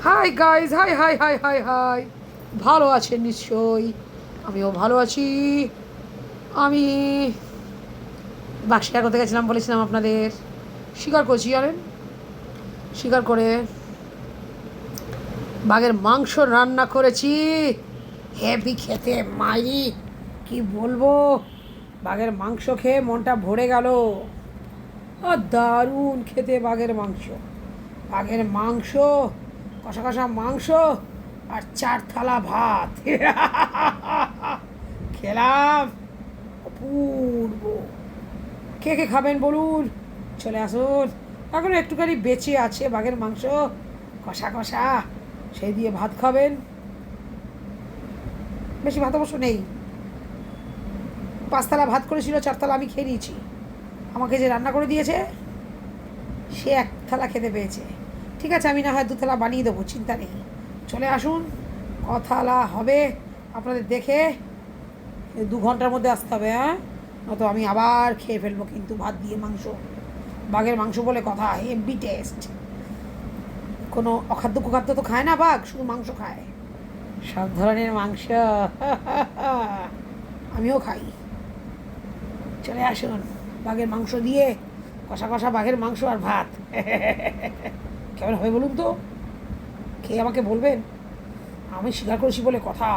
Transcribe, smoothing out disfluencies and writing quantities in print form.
Hi guys, high high high high high. ভালো আছেন নিশ্চয়ই, আমিও ভালো আছি। আমি শিকার করতে গেছিলাম, বলেছিলাম আপনাদের। শিকার করছি জানেন, শিকার করে বাঘের মাংস রান্না করেছি। হেভি খেতে মাইরি, কি বলবো। বাঘের মাংস খেয়ে মনটা ভরে গেল। দারুণ খেতে বাঘের মাংস। বাঘের মাংস, কষা কষা মাংস, আর 4 থালা ভাত খেলাম। অপূর্ব। কে কে খাবেন বলুন, চলে আসুন। এখনো একটুখানি বেঁচে আছে বাঘের মাংস, কষা কষা, সেই দিয়ে ভাত খাবেন। বেশি ভাত অবশ্য নেই, 5 থালা ভাত করেছিল, 4 থালা আমি খেয়ে নিয়েছি। আমাকে যে রান্না করে দিয়েছে সে 1 থালা খেতে পেয়েছে। ঠিক আছে, আমি না হয় 2 থালা বানিয়ে দেবো, চিন্তা নেই। চলে আসুন, ক থালা হবে আপনাদের দেখে 2 ঘন্টার মধ্যে আসতে হবে। হ্যাঁ, নয়তো আমি আবার খেয়ে ফেলবো কিন্তু ভাত দিয়ে মাংস। বাঘের মাংস বলে কথা, হেভি টেস্ট। কোনো অখাদ্য কুখাদ্য তো খায় না বাঘ, শুধু মাংস খায়, সব ধরনের মাংস আমিও খাই। চলে আসুন, বাঘের মাংস দিয়ে কষা কষা বাঘের মাংস আর ভাত কেমন হবে বলুন তো, খেয়ে আমাকে বলবেন। আমি স্বীকার করেছি বলে কথা